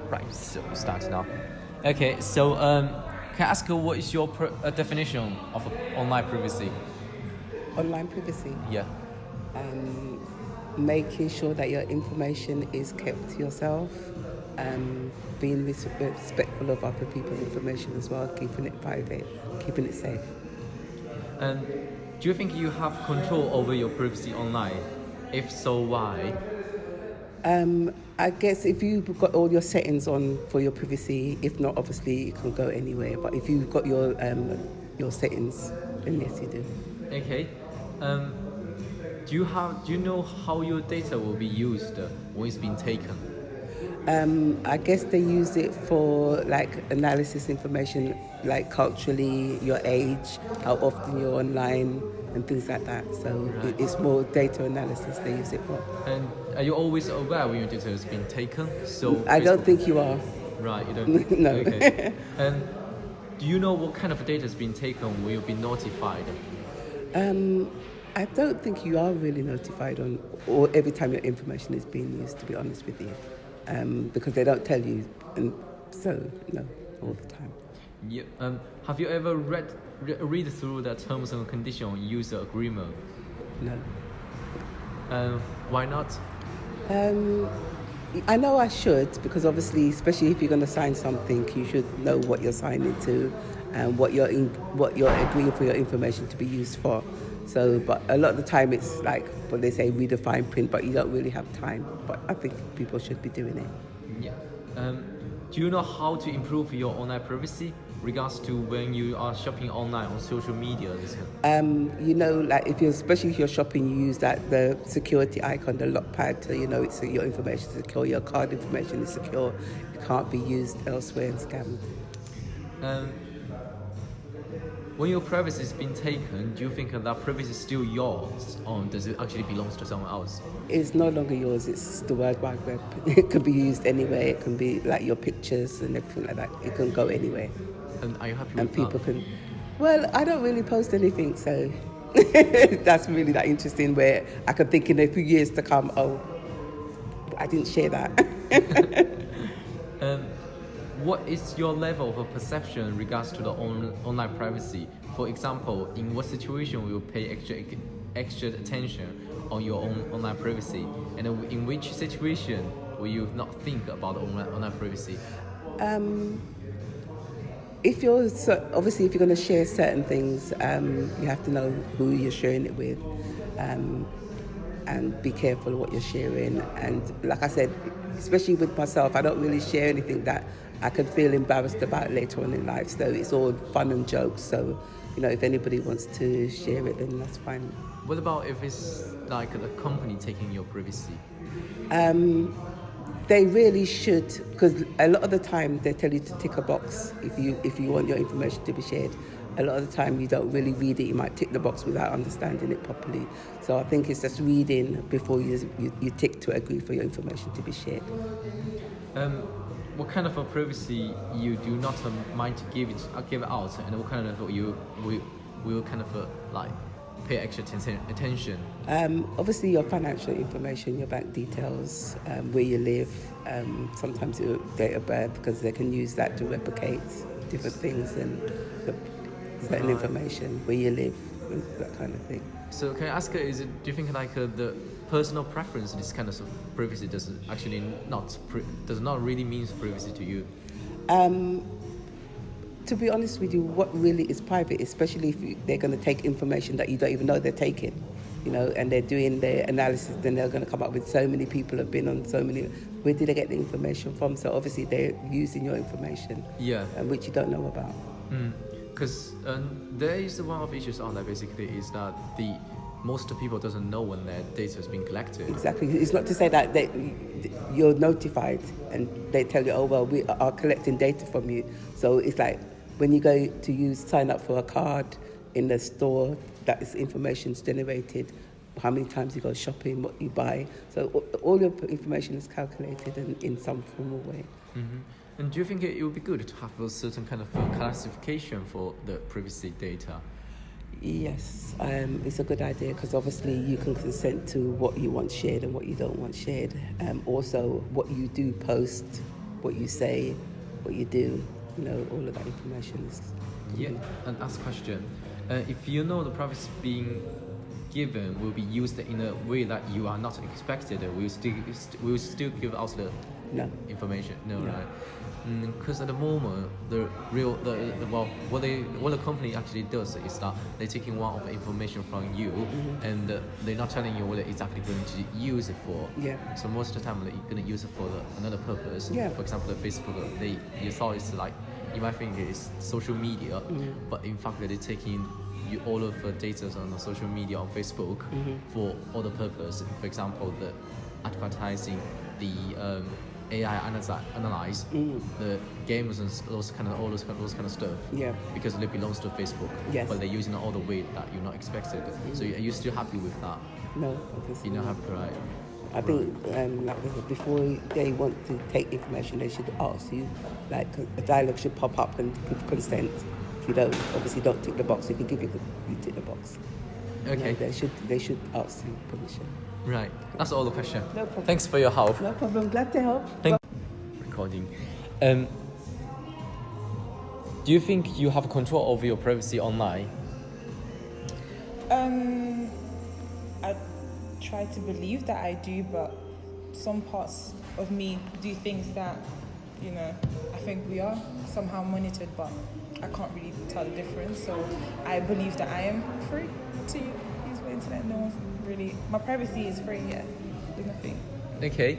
Right, so start now. Okay, so can I ask you what is your definition of online privacy? Online privacy, Yeah. making sure that your information is kept to yourself, being respectful of other people's information as well, keeping it private, keeping it safe. And do you think you have control over your privacy online? If so, why? I guess if you've got all your settings on for your privacy, if not, obviously it can go anywhere. But if you've got your settings, then yes, you do. Okay. Do you know how your data will be used when it's been taken? I guess they use it for like analysis information, like culturally, your age, how often you're online, and things like that. So Right. it's more data analysis they use it for. And are you always aware when your data has been taken? So I don't Facebook- think you are. Right, you don't. No. Okay. And do you know what kind of data has been taken? Will you be notified? I don't think you are really notified on or every time your information is being used, to be honest with you, because they don't tell you, and so no, all the time. Yeah. Have you ever read through the terms and condition user agreement? No. Why not? I know I should, because obviously, especially if you're going to sign something, you should know what you're signing to and what you're agreeing for your information to be used for. So, but a lot of the time it's like what they say, read the fine print, but you don't really have time. But I think people should be doing it. Yeah. Do you know how to improve your online privacy regards to when you are shopping online on social media? Like especially if you're shopping, you use the security icon, the lock pad, so you know it's your information is secure, your card information is secure, it can't be used elsewhere and scammed. When your privacy has been taken, do you think that privacy is still yours, or does it actually belong to someone else? It's no longer yours, it's the World Wide Web. It can be used anywhere, it can be like your pictures and everything like that, it can go anywhere. And are you happy with And people that? can, well, I don't really post anything, so that's really that interesting where I can think in a few years to come, oh, I didn't share that. What is your level of perception in regards to the online privacy? For example, in what situation will you pay extra attention on your own online privacy, and in which situation will you not think about online privacy? If you're obviously if you're going to share certain things, you have to know who you're sharing it with, and be careful of what you're sharing. And like I said, especially with myself, I don't really share anything that I could feel embarrassed about later on in life. So it's all fun and jokes. So if anybody wants to share it, then that's fine. What about if it's like the company taking your privacy? They really should, because a lot of the time they tell you to tick a box if you want your information to be shared. A lot of the time you don't really read it. You might tick the box without understanding it properly. So I think it's just reading before you tick to agree for your information to be shared. What kind of a privacy you do not mind to give out, and what kind of you will kind of like pay extra attention? Obviously your financial information, your bank details, where you live, sometimes your date of birth, because they can use that to replicate different things and certain information, where you live, that kind of thing. So can I ask, do you think like the personal preference, this kind of privacy does not really means privacy to you? To be honest with you, what really is private, especially if they're going to take information that you don't even know they're taking, and they're doing their analysis, then they're going to come up with so many people have been on so many, where did they get the information from? So obviously they're using your information, Yeah. Which you don't know about. Because there is one of the issues on that basically is that most people doesn't know when their data has been collected. Exactly. It's not to say that you're notified and they tell you, oh, well, we are collecting data from you. So it's like when you go to sign up for a card in the store, that is information's generated, how many times you go shopping, what you buy. So all your information is calculated in some form or way. Mm-hmm. And do you think it would be good to have a certain kind of classification for the privacy data? Yes, it's a good idea, because obviously you can consent to what you want shared and what you don't want shared. Also, what you do post what you say, what you do. All of that information is. Yeah, and ask question. If you know the privacy being given will be used in a way that you are not expected, will still give out the No. information? No, No. right? Because at the moment, what the company actually does is that they're taking one of the information from you, and they're not telling you what they're exactly going to use it for. Yeah. So most of the time, they're going to use it for another purpose. Yeah. For example, the Facebook, you thought it's like, you might think it's social media, but in fact, they're taking all of the data on the social media on Facebook for other purpose. For example, the advertising, the AI analyze the games and all those kind of stuff. Yeah. Because it belongs to Facebook. Yes. But they're using it all the way that you're not expected. So are you still happy with that? No, obviously. You're not happy, right? I think like I said, before they want to take information, they should ask you. Like a dialogue should pop up and give consent. If you don't, obviously don't tick the box. If you give it, you tick the box. Okay. They should ask you permission. Right. That's all the question. No problem. Thanks for your help. No problem. Glad to help. Recording. Do you think you have control over your privacy online? I try to believe that I do, but some parts of me do things that, I think we are somehow monitored, but I can't really tell the difference. So I believe that I am free to use my internet. No one's really, my privacy is free, yeah. There's nothing. Okay.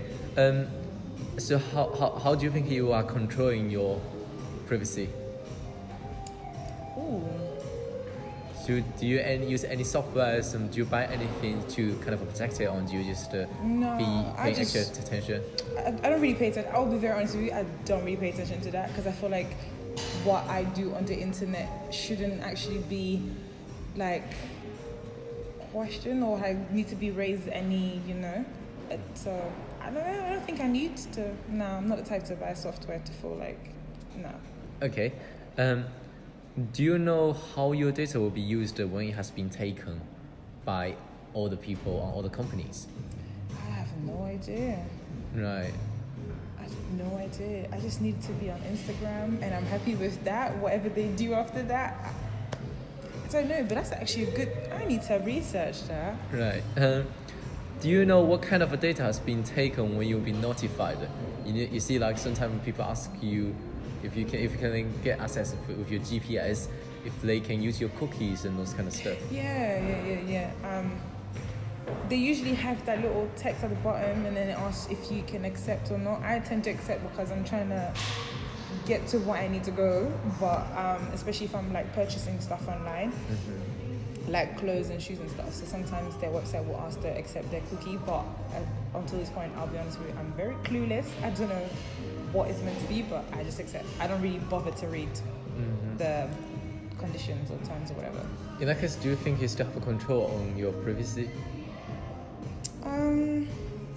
So how do you think you are controlling your privacy? Ooh. So do you use any software? Do you buy anything to kind of protect it, or do you just No, be I paying just- extra attention? I don't really pay attention. I'll be very honest with you. I don't really pay attention to that because I feel like what I do on the internet shouldn't actually be like questioned or need to be raised any, So I don't know. I don't think I need to. No, I'm not the type to buy software to feel like no. Okay. Do you know how your data will be used when it has been taken by all the people and all the companies? I have no idea. Right. I have no idea. I just need to be on Instagram and I'm happy with that. Whatever they do after that, I don't know. But that's actually a good. I need to research that. Right. Do you know what kind of data has been taken when you'll be notified? You see, like sometimes people ask you if you can get access with your GPS, if they can use your cookies and those kind of stuff. Yeah. They usually have that little text at the bottom, and then it asks if you can accept or not. I tend to accept because I'm trying to get to what I need to go. But especially if I'm like purchasing stuff online. Like clothes and shoes and stuff. So sometimes their website will ask to accept their cookie, but until this point, I'll be honest with you, I'm very clueless. I don't know what it's meant to be, but I just accept. I don't really bother to read the conditions or terms or whatever. In that case, do you think you still have control on your privacy?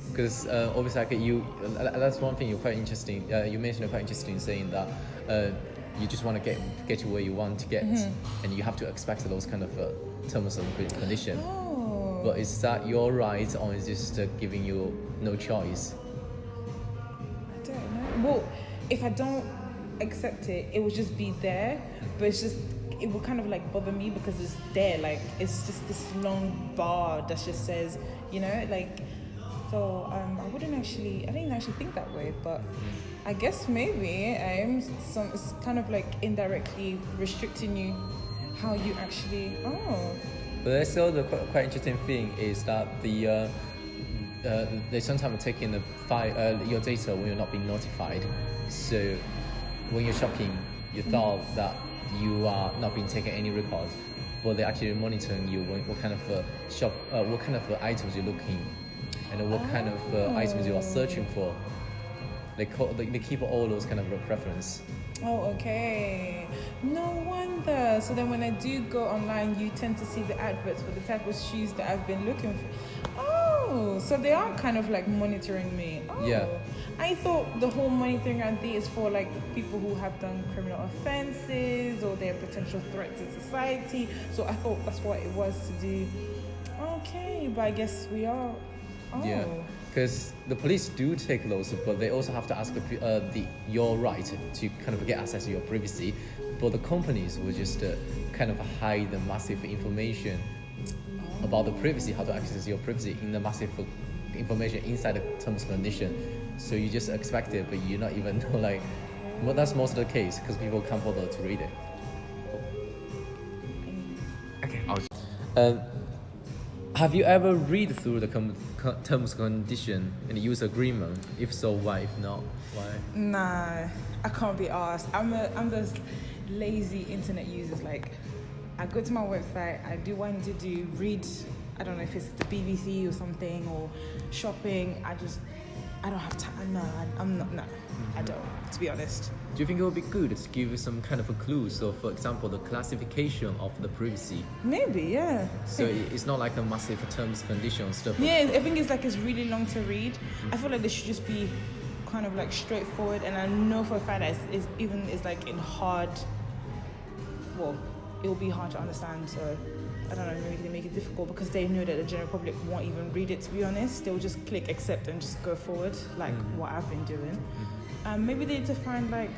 Because obviously, like that's one thing you're quite interesting. You mentioned quite interesting, saying that you just want to get to where you want to get, and you have to expect those kind of terms and conditions. Oh. But is that your right, or is it just giving you no choice? I don't know. Well, if I don't accept it, it will just be there, but it will kind of like bother me because it's there. Like it's just this long bar that just says, So I didn't actually think that way, but I guess maybe it's kind of like indirectly restricting you how you actually. But there's still the quite interesting thing is that they sometimes take in your data when you're not being notified. So when you're shopping, you thought that you are not being taken any records, but they're actually monitoring you what kind of items you're looking, and what kind of items you are searching for. They keep all those kind of preference. Oh, okay. No wonder. So then when I do go online, you tend to see the adverts for the type of shoes that I've been looking for. Oh, so they are kind of like monitoring me. Oh. Yeah. I thought the whole monitoring idea is for like people who have done criminal offenses or they're potential threat to society. So I thought that's what it was to do. Okay, but I guess we are. Oh. Yeah. Because the police do take those, but they also have to ask your right to kind of get access to your privacy. But the companies will just kind of hide the massive information about the privacy, how to access your privacy in the massive information inside the terms and condition. So you just expect it, but you not even know like. Well, that's most of the case because people can't bother to read it. Okay. Have you ever read through the terms and condition and use agreement? If so, why? If not, why? Nah, I can't be asked. I'm those lazy internet users. Like, I go to my website, I do what I need to do, read. I don't know if it's the BBC or something or shopping. I don't have time. No, I'm not. No, I don't. To be honest. Do you think it would be good to give you some kind of a clue? So, for example, the classification of the privacy. Maybe, yeah. So it's not like a massive terms and conditions stuff. Yeah, I think it's really long to read. I feel like they should just be kind of like straightforward. And I know for a fact that it's like in hard. Well, it will be hard to understand. So I don't know. Maybe they make it difficult because they know that the general public won't even read it. To be honest, they'll just click accept and just go forward, like what I've been doing. Maybe they need to find like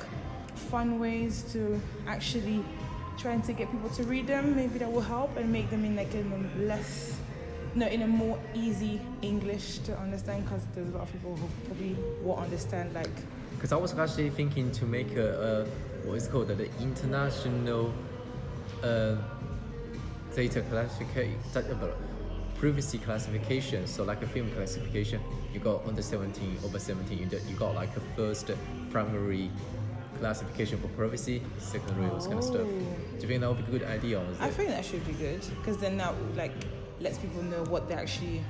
fun ways to actually trying to get people to read them. Maybe that will help and make them in like in a more easy English to understand, because there's a lot of people who probably won't understand like. Because I was actually thinking to make what is called the international data classification, privacy classification. So like a film classification, you got under 17, over 17. You got like a first primary classification for privacy, secondary, those kind of stuff. Do you think that would be a good idea? I think that should be good, because then that like lets people know what they actually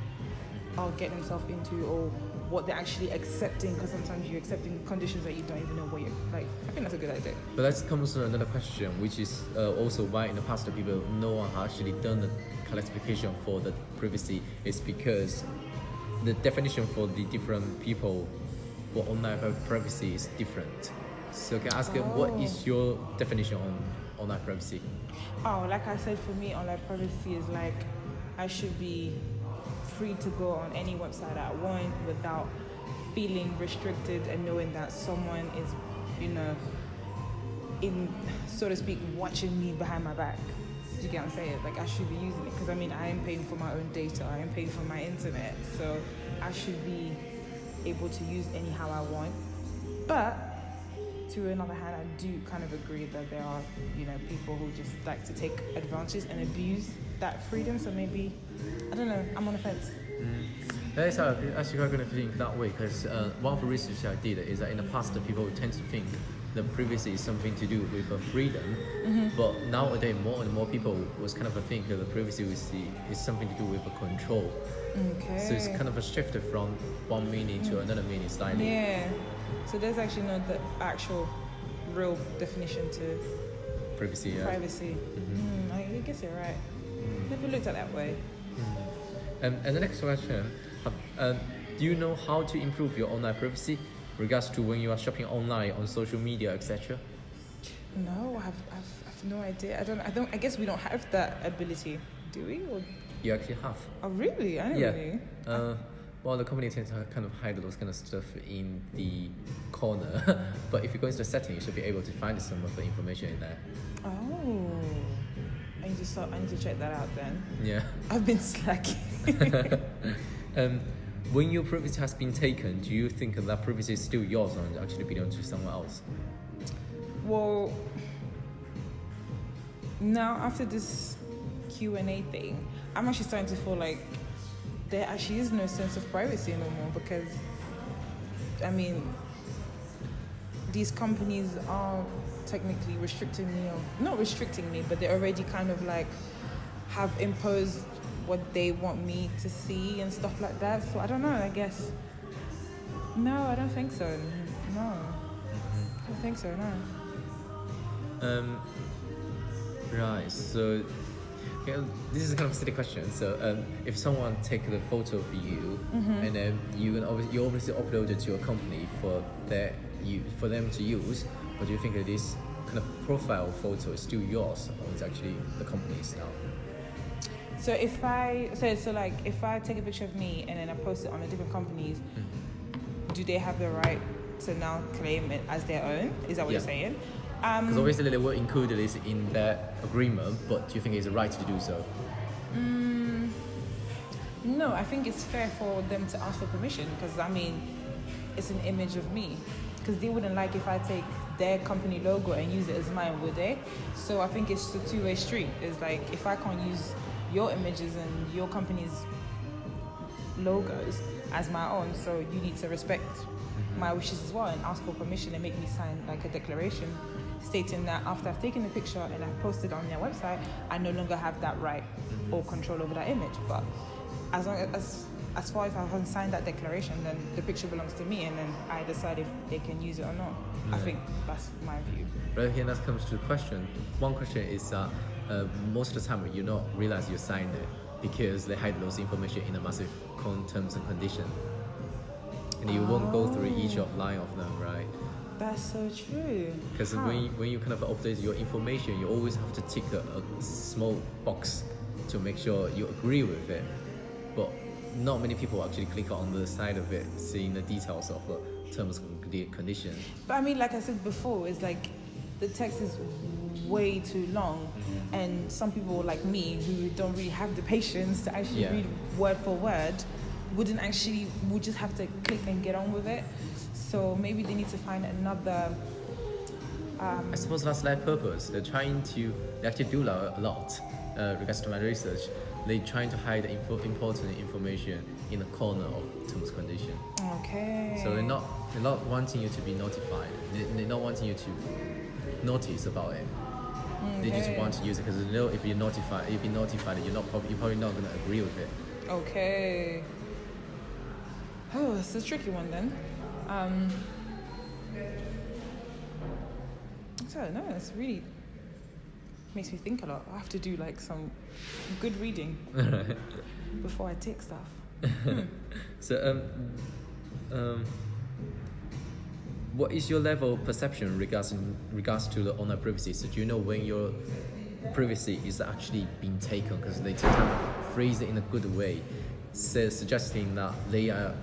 are getting themselves into or what they're actually accepting, because sometimes you're accepting conditions that you don't even know what you're like. I think that's a good idea. But that comes to another question, which is also why in the past people no one has actually done the classification for the privacy. Is because the definition for the different people for online privacy is different. So can I ask what is your definition on online privacy? Oh, like I said, for me, online privacy is like I should be free to go on any website I want without feeling restricted and knowing that someone is, in, so to speak, watching me behind my back. Do you get what I'm saying? Like, I should be using it because, I am paying for my own data. I am paying for my internet. So I should be able to use anyhow I want. But to another hand, I do kind of agree that there are, people who just like to take advantage and abuse that freedom. So maybe, I don't know, I'm on the fence. That's actually quite going to think that way, because one of the research I did is that in the past, people tend to think the privacy is something to do with freedom, but nowadays more and more people was kind of think that the privacy is something to do with control. Okay. So it's kind of a shift from one meaning to another meaning slightly. Yeah. So there's actually not the actual real definition to privacy. Privacy. I guess you're right. Never looked at it that way. And the next question, do you know how to improve your online privacy regards to when you are shopping online on social media, etc.? No, I've no idea. I guess we don't have that ability, do we? Or... You actually have. Oh, really? I didn't really. Well, the company tends to kind of hide those kind of stuff in the corner. But if you go into the setting, you should be able to find some of the information in there. Oh. I need to check that out then. Yeah. I've been slacking. When your privacy has been taken, do you think that privacy is still yours or actually belongs to someone else? Well, now after this Q&A thing, I'm actually starting to feel like there actually is no sense of privacy anymore, because these companies are technically restricting me, or not restricting me, but they already kind of like have imposed what they want me to see and stuff like that. So I don't know, I guess. No, I don't think so. No. I don't think so, no. Right, so this is a kind of a silly question. So if someone take the photo of you and then you obviously upload it to your company for them to use, but do you think that this kind of profile photo is still yours or it's actually the company's now? So if I take a picture of me and then I post it on the different companies, do they have the right to now claim it as their own? Is that what you're saying? Because obviously they will include this in their agreement, but do you think it's right to do so? No, I think it's fair for them to ask for permission because, I mean, it's an image of me. Because they wouldn't like if I take their company logo and use it as mine, would they? So I think it's a two-way street. It's like, if I can't use your images and your company's logos as my own, so you need to respect my wishes as well and ask for permission and make me sign like a declaration stating that after I've taken the picture and I've posted on their website, I no longer have that right or control over that image. But as far as I haven't signed that declaration, then the picture belongs to me, and then I decide if they can use it or not. I think that's my view. Right here, that comes to the question. One question is most of the time you not realize you signed it because they hide those information in a massive terms and condition, and you won't go through each of line of them, right? That's so true. Because when you kind of update your information, you always have to tick a small box to make sure you agree with it. But not many people actually click on the side of it, seeing the details of the terms and conditions. But I mean, like I said before, it's like the text is way too long, and some people like me who don't really have the patience to actually read word for word would just have to click and get on with it. So maybe they need to find another. I suppose that's their purpose. They actually do a lot regards to my research. They're trying to hide important information in the corner of terms and condition. Okay. So they're not wanting you to be notified. They're not wanting you to notice about it. They just want to use it because they know if you're notified, you're probably not going to agree with it. Okay. Oh, it's a tricky one then. So no, it's really makes me think a lot. I have to do like some good reading before I take stuff. So, what is your level of perception regards to the online privacy? So, do you know when your privacy is actually being taken? Because they tend to phrase it in a good way, suggesting that they are,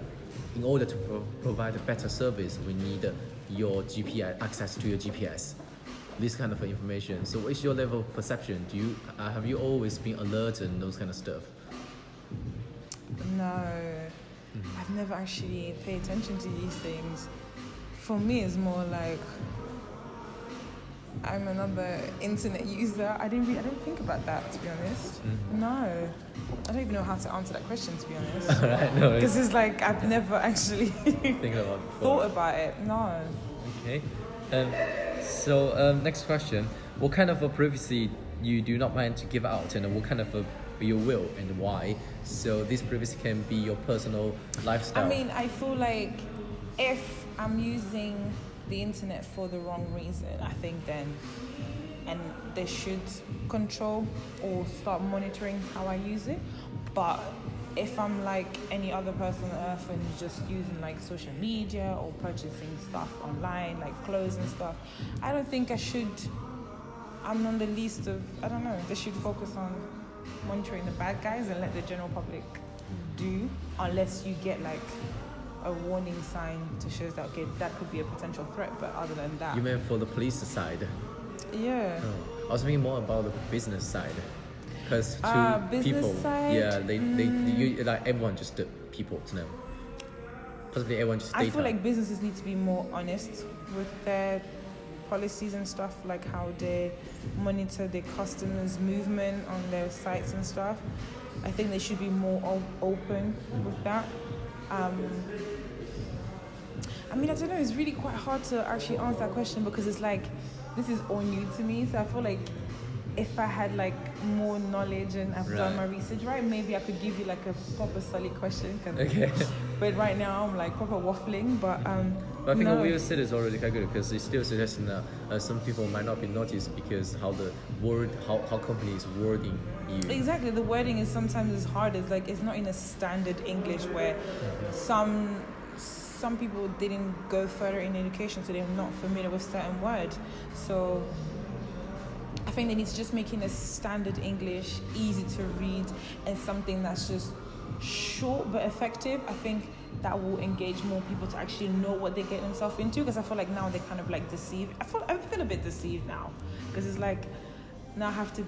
in order to provide a better service, we need your GPS access to your GPS. This kind of information. So, what is your level of perception? Have you always been alerted and those kind of stuff? No, I've never actually paid attention to these things. For me, it's more like I'm another internet user. I didn't think about that, to be honest. No, I don't even know how to answer that question, to be honest. Right, no, because it's like I've never actually thought about it. No. Okay. So next question: what kind of a privacy you do not mind to give out, and what kind of you will, and why? So this privacy can be your personal lifestyle. I mean, I feel like if I'm using the internet for the wrong reason, I think then, and they should control or start monitoring how I use it. But if I'm like any other person on earth and just using like social media or purchasing stuff online, like clothes and stuff, I don't think I should. I'm on the least of, I don't know, they should focus on monitoring the bad guys and let the general public do, unless you get like a warning sign to show that, okay, that could be a potential threat, but other than that. You meant for the police side? Yeah. Oh. I was thinking more about the business side. Because to people, side? yeah, they like everyone just people to know. Possibly everyone just data. I feel like businesses need to be more honest with their policies and stuff, like how they monitor their customers' movement on their sites and stuff. I think they should be more open with that. I mean, I don't know, it's really quite hard to actually answer that question because it's like, this is all new to me, so I feel like if I had like more knowledge and I've done my research right, maybe I could give you like a proper solid question. Okay. But right now I'm like proper waffling. But I think what you said is already quite good because it's still suggesting that some people might not be noticed because how companies wording you. Exactly, the wording is sometimes hard. It's like it's not in a standard English where some people didn't go further in education, so they're not familiar with certain words. So I think they need to just make it a standard English, easy to read, and something that's just short but effective. I think that will engage more people to actually know what they get themselves into, because I feel like now they're kind of like deceived. I feel a bit deceived now, because it's like now I have to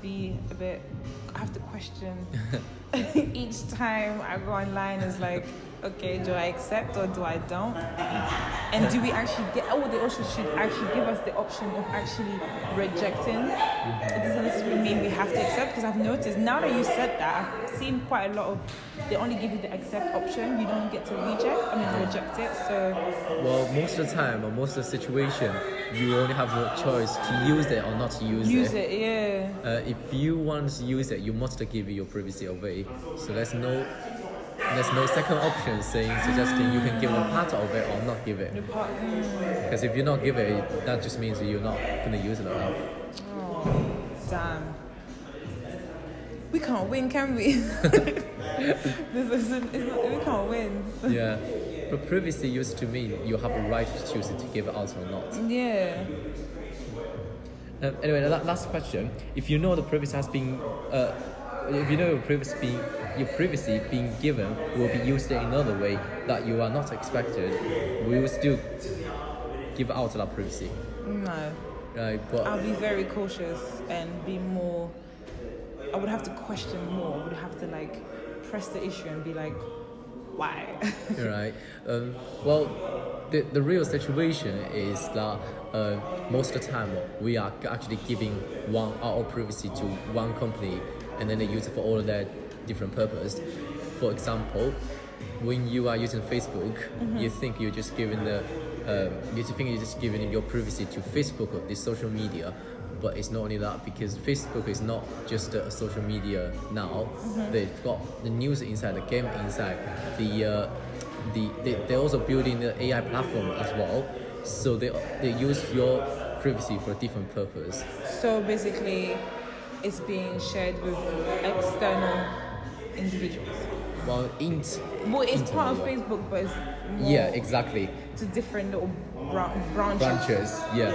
question each time I go online. Is like, okay, do I accept or do I don't? And do we actually get, they also should actually give us the option of actually rejecting. It doesn't necessarily mean we have to accept, because I've noticed now that you said that, I've seen quite a lot of, they only give you the accept option, you don't get to reject it. So, well, most of the time or most of the situation, you only have a choice to use it or not to use it. Yeah. If you want to use it, you must give your privacy away. So there's no second option suggesting you can give a part of it or not give it. Because if you not give it, that just means you're not gonna use it at all. Oh, damn. We can't win, can we? We can't win. Yeah, but privacy used to mean you have a right to choose to give it out or not. Yeah. Anyway, last question. If you know the privacy has been, if you know your privacy being given will be used in another way that you are not expected, will you still give out that privacy? No. Right, but I'll be very cautious and be more. I would have to question more. I would have to like press the issue and be like, why? right. Well, the real situation is that most of the time we are actually giving our privacy to one company, and then they use it for all of their different purpose. For example, when you are using Facebook, you think you're just giving your privacy to Facebook or this social media. But it's not only that, because Facebook is not just a social media now. They've got the news inside, the game inside. They're also building the AI platform as well. So they use your privacy for a different purpose. So basically, it's being shared with external individuals. Well, it's part of Facebook, but it's more yeah, exactly. to different little branches. Yeah.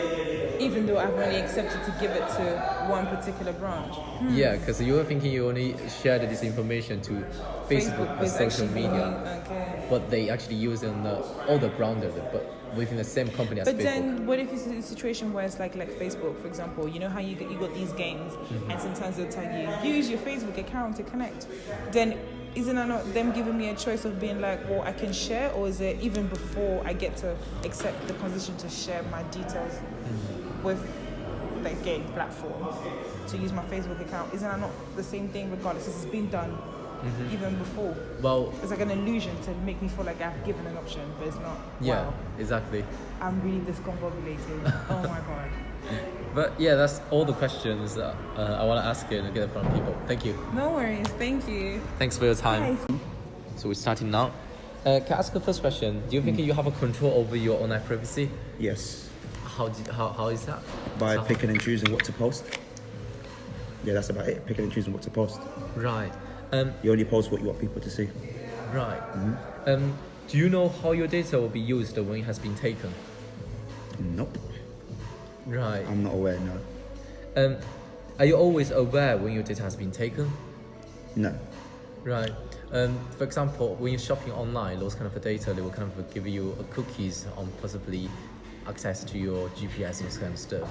Even though I've only accepted to give it to one particular branch. Yeah, because you were thinking you only shared this information to Facebook or social media, but they actually use it on all the branded, but within the same company as But Facebook. then, what if it's a situation where it's like Facebook, for example? You know how you got these games, and sometimes they'll tell you use your Facebook account to connect. Then isn't that not them giving me a choice of being like, well, I can share, or is it even before I get to accept the condition to share my details with the game platform to use my Facebook account? Isn't that not the same thing regardless? It's been done even before. Well, It's like an illusion to make me feel like I've given an option, but it's not. yeah, Wow, exactly. I'm really discombobulated. Oh my god. But yeah, that's all the questions that I want to ask you and get it from people. Thank you. No worries. Thank you. Thanks for your time. Bye. So we're starting now. Can I ask the first question? Do you think you have a control over your online privacy? Yes, How is that? by So- picking and choosing what to post. Yeah, that's about it. Picking and choosing what to post. Right. You only post what you want people to see. Right. Do you know how your data will be used when it has been taken? Nope, Right. I'm not aware. No, Are you always aware when your data has been taken? no. Right. For example, when you're shopping online, those kind of data, they will kind of give you cookies on possibly access to your GPS, this kind of stuff.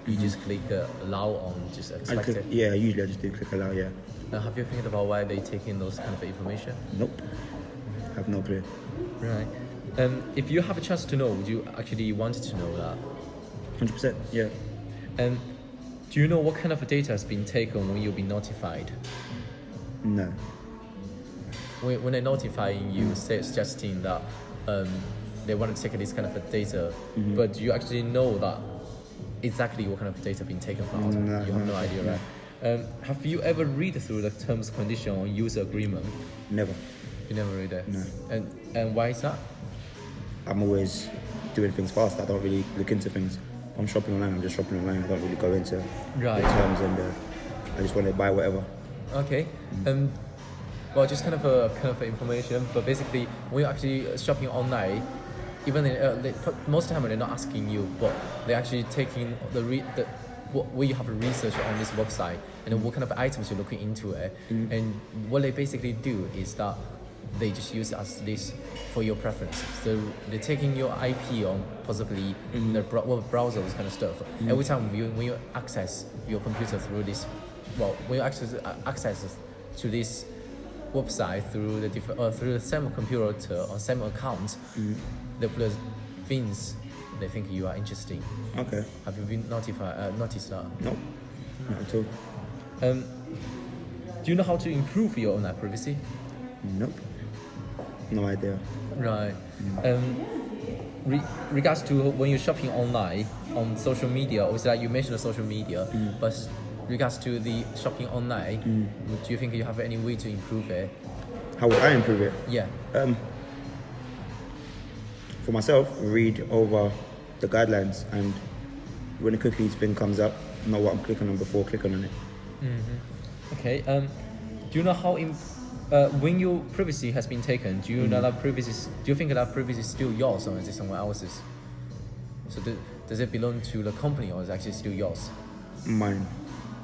You just click allow on, just expect it. Yeah, usually I just do click allow. Yeah. Have you think about why they take in those kind of information? Nope. Have no clue. Right. If you have a chance to know, would you actually want to know that? 100%. Yeah. Do you know what kind of data has been taken when you'll be notified? No. When they're notifying you, suggesting that they want to take this kind of data, but do you actually know that exactly what kind of data being taken from? No, You have no no, idea, no. right? Have you ever read through the terms and condition on user agreement? Never. You never read it? No. And why is that? I'm always doing things fast. I don't really look into things. I'm shopping online. I'm just shopping online. I don't really go into Right. the terms, and I just want to buy whatever. Okay. Well, just kind of information, but basically, when you're actually shopping online, even most of the time they're not asking you, but they're actually taking what you have research on this website, and then what kind of items you're looking into it. And what they basically do is that they just use it as this for your preference. So they're taking your IP on possibly the browser, this kind of stuff. Every time when you access your computer through this, when you access to this website through through the same computer or same account, they put things they think you are interesting. Okay. Have you been noticed that? Nope. Not at all. Do you know how to improve your online privacy? Nope. No idea. Right. Regards to when you're shopping online on social media, obviously like you mentioned social media, but regards to the shopping online, do you think you have any way to improve it? How would I improve it? Yeah. For myself, read over the guidelines, and when the cookies thing comes up, know what I'm clicking on before clicking on it. Okay. Do you know how when your privacy has been taken, do you know that privacy? Do you think that privacy is still yours, or is it someone else's? So does it belong to the company, or is it actually still yours? Mine.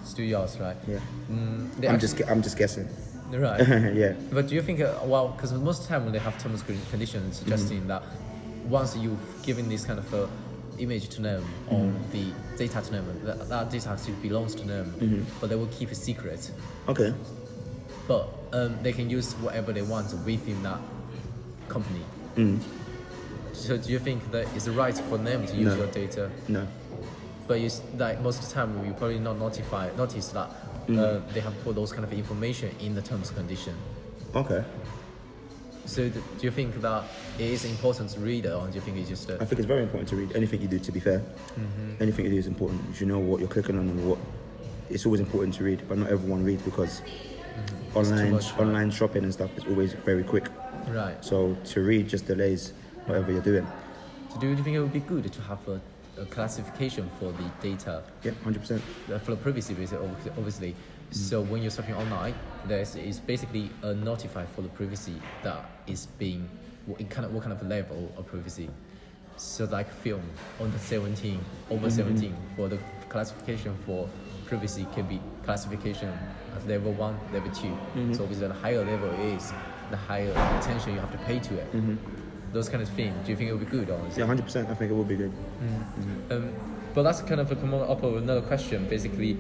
Still yours, right? Yeah. I'm I'm just guessing. Right. Yeah. But do you think, because most of the time when they have terms and conditions suggesting that once you've given this kind of image to them or the data to them, that data actually belongs to them, but they will keep it secret. Okay. But they can use whatever they want within that company. So do you think that it's right for them to use No. your data? No. But like most of the time, you probably not notice that they have put those kind of information in the terms and condition. Okay. So do you think that it is important to read it, or do you think it's just I think it's very important to read anything you do. To be fair, anything you do is important. You should know what you're clicking on and what. It's always important to read, but not everyone reads because online shopping and stuff is always very quick. right? So to read just delays whatever you're doing. So do you think it would be good to have a classification for the data? Yep, 100%. For the privacy reason, obviously. So when you're shopping online, is basically a notify for the privacy that is being what kind of level of privacy. So like film on the 17 over 17 for the classification for privacy can be classification at level 1, level 2. So obviously the higher level it is, the higher attention you have to pay to it. Those kind of things. Do you think it would be good, or is Yeah, 100%. I think it would be good. But that's kind of a come up with another question, basically,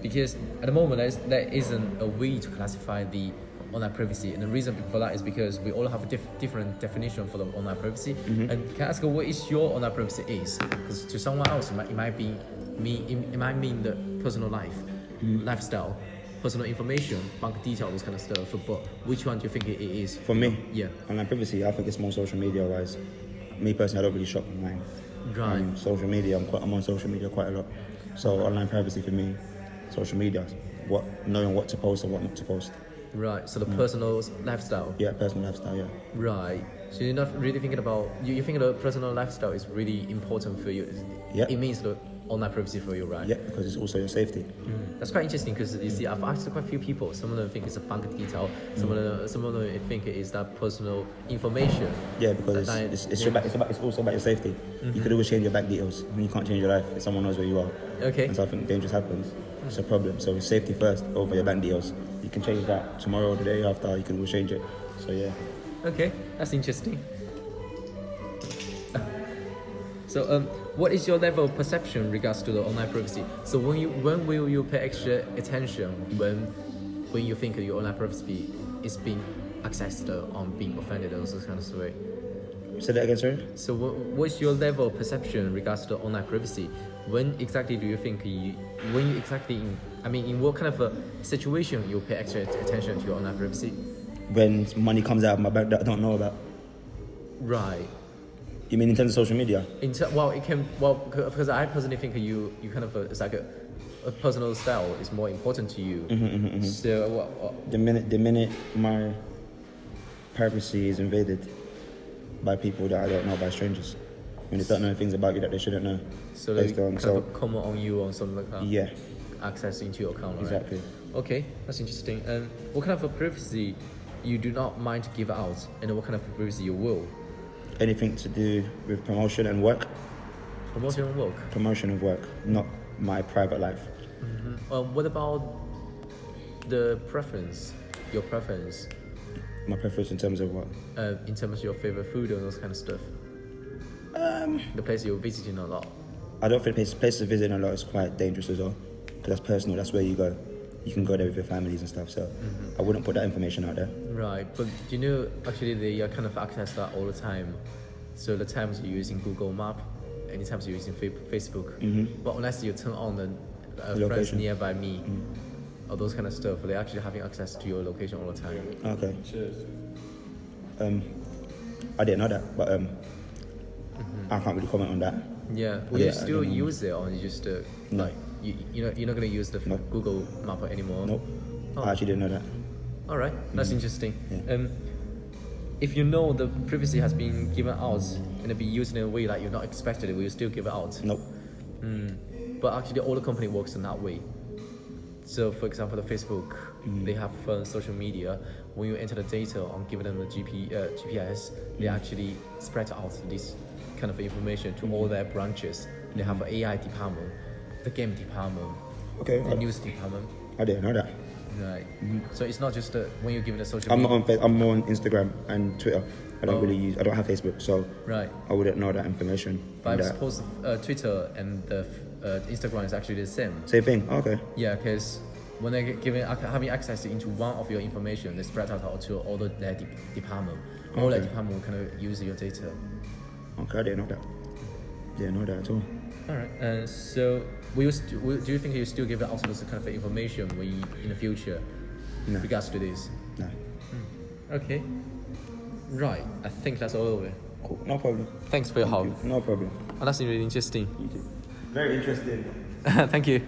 because at the moment there isn't a way to classify the online privacy, and the reason for that is because we all have a different definition for the online privacy. And can I ask what is your online privacy is? Because to someone else it might mean the personal life, lifestyle, personal information, bank details, those kind of stuff. But which one do you think it is? For me, Yeah. online privacy, I think it's more social media wise. Me personally, I don't really shop online. Right. Social media, I'm on social media quite a lot. So online privacy for me, social media, knowing what to post and what not to post. Right. So the personal lifestyle. Yeah, personal lifestyle. Yeah. Right. So you're not really thinking about you think the personal lifestyle is really important for you. Yeah. It means the online privacy for you, right? Yeah, because it's also your safety. That's quite interesting because you see, I've asked quite a few people. Some of them think it's a bank detail. Some of them think it is that personal information. Yeah, because That- it's also about your safety. You could always change your bank details. I mean, you can't change your life if someone knows where you are. Okay. And something dangerous happens. It's a problem. So it's safety first over your bank details. You can change that tomorrow or the day after. You can always change it. So yeah. Okay, that's interesting. So, what is your level of perception regards to the online privacy? So, when will you pay extra attention when you think your online privacy is being accessed or being offended or those kind of way? Say that again, sorry. So, what's your level of perception regards to the online privacy? When exactly do you think in what kind of a situation you pay extra attention to your online privacy? When money comes out of my bank that I don't know about. Right. You mean in terms of social media? Because I personally think you kind of it's like a personal style is more important to you. So The minute my privacy is invaded by people that I don't know, by strangers, when they start knowing things about you that they shouldn't know. so they based on- kind of comment on you or something like that. Yeah, Access into your account. Right? exactly. Okay, that's interesting. And what kind of a privacy you do not mind to give out, and what kind of privacy you will? Anything to do with promotion and work. Promotion and work. Promotion of work, not my private life. What about the preference? Your preference My preference in terms of what? in terms of your favorite food or those kind of stuff? The place you're visiting a lot. I don't think places to visit a lot is quite dangerous as well, because that's personal. That's where you go. You can go there with your families and stuff. So I wouldn't put that information out there. Right, but you know, actually they kind of access that all the time. So the times you're using Google Map, any times you're using Facebook, but unless you turn on the friends location. nearby me, or those kind of stuff, they're actually having access to your location all the time. Okay. I didn't know that, but I can't really comment on that. Yeah, will Yeah, you I still don't know. use it, or you just No. like you're not gonna use the No. Google Map anymore? Nope. Oh. I actually didn't know that. All right, that's interesting. Yeah. If you know the privacy has been given out and it be used in a way like you're not expected, will you still give it out? Nope. But actually, all the company works in that way. So, for example, the Facebook, they have social media. When you enter the data on giving them the GPS, they actually spread out this kind of information to all their branches. They have an AI department, the game department, Okay. the news department. I didn't know that. Right. So it's not just when you give it a social I'm media. not on. I'm more on Instagram and Twitter. I don't really use. I don't have Facebook, so Right. I wouldn't know that information. But I on that. suppose Twitter and the Instagram is actually the same. Same thing. Okay. Yeah, because when they having access into one of your information, they spread out to all their department. All their Okay. department will kind of use your data. Okay. I didn't know that. Didn't know that at all. All right. So, do you think you still give out this kind of information in the future, No. regards to this? No. Okay. Right. I think that's all over. Cool. No problem. Thanks for your help. No problem. Oh, that's really interesting. Very interesting. Thank you.